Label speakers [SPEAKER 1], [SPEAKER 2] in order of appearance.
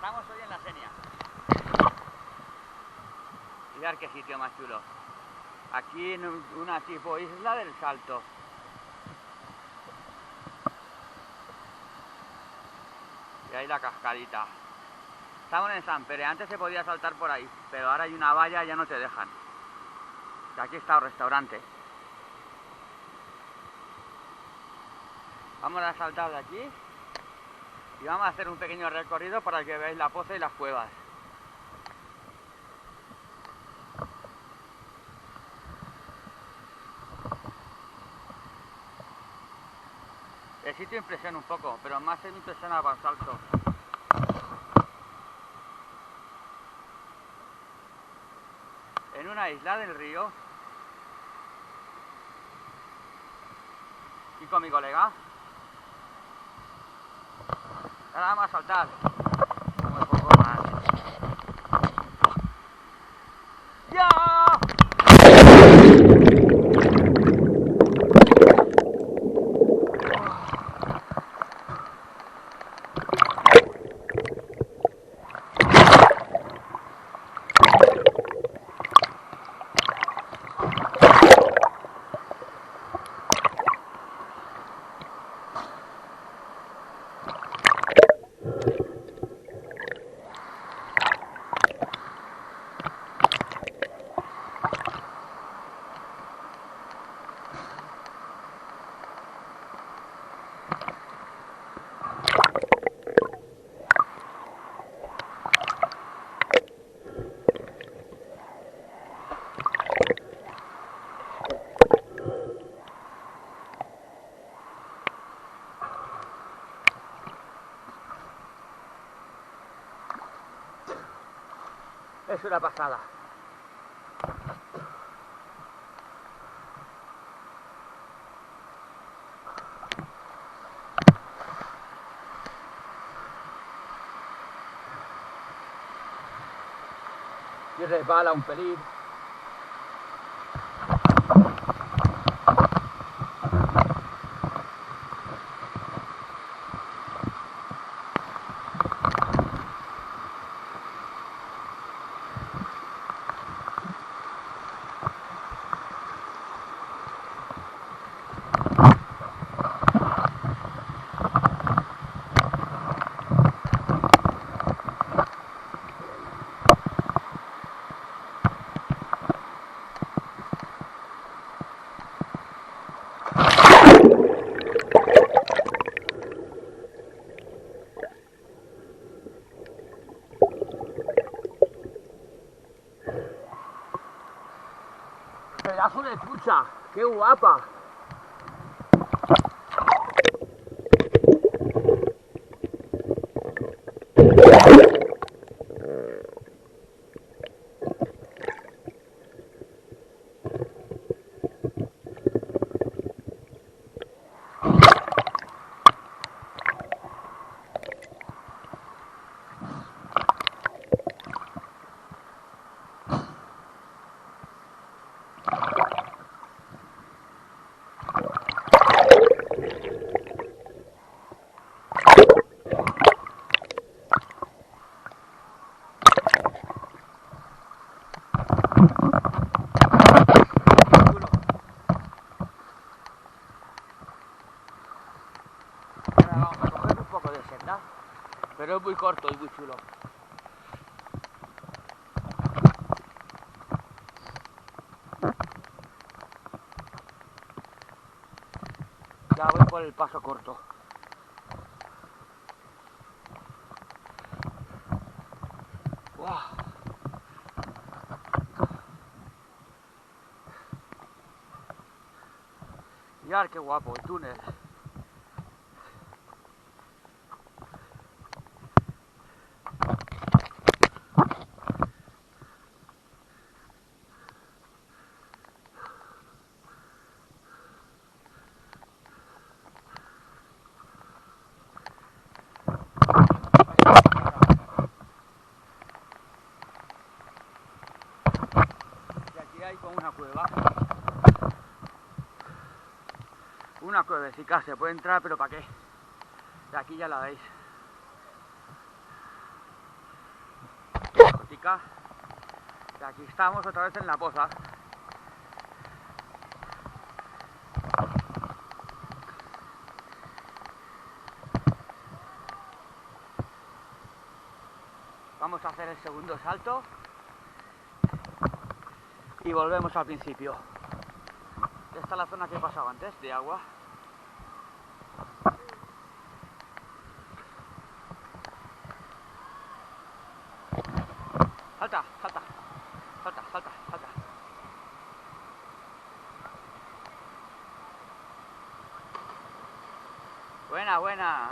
[SPEAKER 1] Estamos hoy en la Senia. Mirad qué sitio más chulo. Aquí en una tipo isla del Salto. Y ahí la cascadita. Estamos en San Pere. Antes se podía saltar por ahí, pero ahora hay una valla y ya no te dejan. Y aquí está el restaurante. Vamos a saltar de aquí y vamos a hacer un pequeño recorrido para que veáis la poza y las cuevas. El sitio impresiona un poco, pero más me impresiona para el salto. En una isla del río, y con mi colega, ahora vamos a saltar, como un poco más. ¡Ya! Es una pasada. Y resbala un pelín. Pedazo de pucha, qué guapa. Ahora vamos a coger un poco de senda, pero es muy corto y muy chulo. Ya voy por el paso corto. ¡Wow! Mirad qué guapo el túnel. Y aquí hay como una cueva. Una cuevecica, se puede entrar, pero ¿para qué? De aquí ya la veis. significa que aquí estamos otra vez en la poza. Vamos a hacer el segundo salto y volvemos al principio. Esta es la zona que he pasado antes de agua. Salta, salta, salta, salta, salta. Buena, buena.